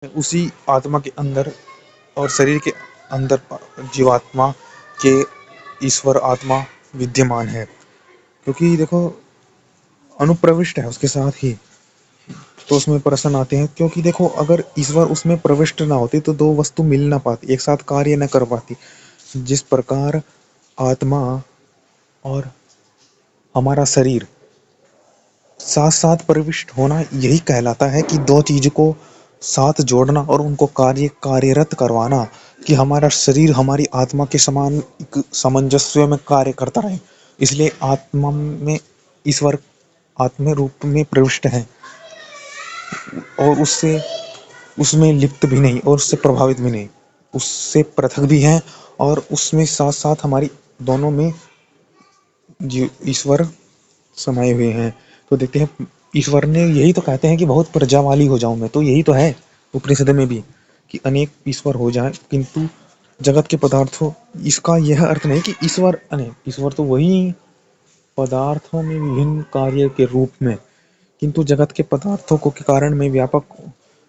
उसी आत्मा के अंदर और शरीर के अंदर जीवात्मा के ईश्वर आत्मा विद्यमान है, क्योंकि देखो अनुप्रविष्ट है उसके साथ ही, तो उसमें प्रश्न आते हैं। क्योंकि देखो अगर ईश्वर उसमें प्रविष्ट ना होते तो दो वस्तु मिल ना पाती, एक साथ कार्य न कर पाती। जिस प्रकार आत्मा और हमारा शरीर साथ साथ प्रविष्ट होना, यही कहलाता है कि दो चीज को साथ जोड़ना और उनको कार्यरत करवाना, कि हमारा शरीर हमारी आत्मा के समान एक सामंजस्य में कार्य करता रहे। इसलिए आत्मा में ईश्वर आत्म रूप में प्रविष्ट है और उससे उसमें लिप्त भी नहीं और उससे प्रभावित भी नहीं, उससे पृथक भी हैं और उसमें साथ साथ हमारी दोनों में ईश्वर समाये हुए हैं। तो देखते हैं ईश्वर ने यही तो कहते हैं कि बहुत प्रजावाली हो जाऊं मैं, तो यही तो है उपनिषद में भी कि अनेक ईश्वर हो जाए, किंतु जगत के पदार्थों, इसका यह अर्थ नहीं कि ईश्वर अनेक, ईश्वर तो वही पदार्थों में विभिन्न कार्य के रूप में, किंतु जगत के पदार्थों को के कारण में व्यापक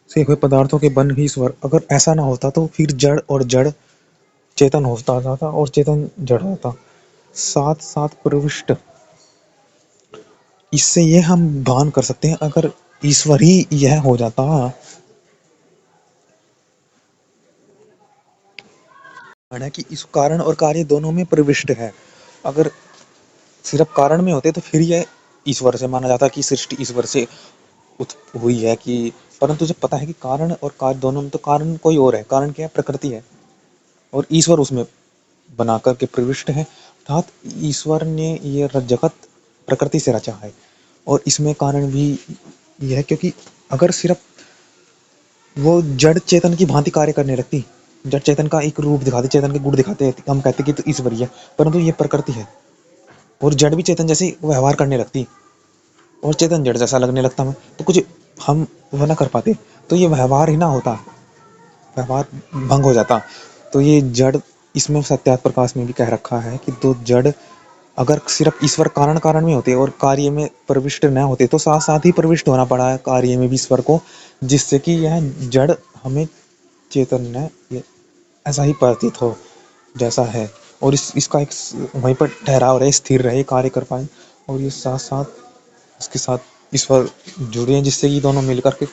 से हुए पदार्थों के बन ही ईश्वर। अगर ऐसा ना होता तो फिर जड़ और जड़ चेतन होता जाता और चेतन जड़ होता, साथ साथ प्रविष्ट। इससे ये हम भान कर सकते हैं, अगर ईश्वर ही यह हो जाता है कि इस कारण और कार्य दोनों में प्रविष्ट है। अगर सिर्फ कारण में होते तो फिर यह ईश्वर से माना जाता कि सृष्टि ईश्वर से हुई है, कि परंतु जब पता है कि कारण और कार्य दोनों में, तो कारण कोई और है, कारण क्या है, प्रकृति है, और ईश्वर उसमें बना करके प्रविष्ट है। अर्थात ईश्वर ने ये जगत प्रकृति से रचा है, और इसमें कारण भी यह है क्योंकि अगर सिर्फ वो जड़ चेतन की भांति कार्य करने लगती, जड़ चेतन का एक रूप दिखाते, चेतन के गुण दिखाते हैं, हम कहते कि तो ईश्वर ही है, परंतु ये प्रकृति है और जड़ भी चेतन जैसे व्यवहार करने लगती और चेतन जड़ जैसा लगने लगता हमें, तो कुछ हम वह ना कर पाते, तो ये व्यवहार ही ना होता, व्यवहार भंग हो जाता। तो ये जड़, इसमें सत्यार्थ प्रकाश में भी कह रखा है कि दो जड़ अगर सिर्फ ईश्वर कारण कारण में होते और कार्य में प्रविष्ट न होते, तो साथ साथ ही प्रविष्ट होना पड़ा है कार्य में भी ईश्वर को, जिससे कि यह जड़ हमें चेतन न ऐसा ही प्रतीत हो जैसा है, और इसका एक वहीं पर ठहराव रहे, स्थिर रहे, कार्य कर पाए, और ये साथ साथ इसके साथ ईश्वर जुड़े हैं, जिससे कि दोनों मिलकर के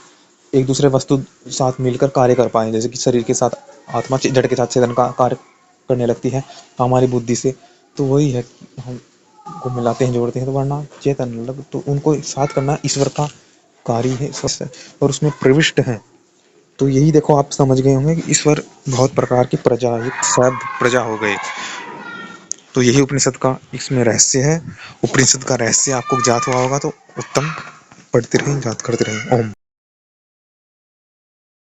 एक दूसरे वस्तु साथ मिलकर कार्य कर पाए। जैसे कि शरीर के साथ आत्मा जड़ के साथ चेतन का कार्य करने लगती है हमारी बुद्धि से, तो वही है कि हम को मिलाते हैं, जोड़ते हैं, तो वरना चेतन मतलब तो उनको साथ करना ईश्वर का कार्य है और उसमें प्रविष्ट है। तो यही देखो आप समझ गए होंगे कि ईश्वर बहुत प्रकार की प्रजा, एक शब्द प्रजा हो गए। तो यही उपनिषद का इसमें रहस्य है। उपनिषद का रहस्य आपको ज्ञात हुआ होगा तो उत्तम, पढ़ते रहें, याद करते रहें। ओम।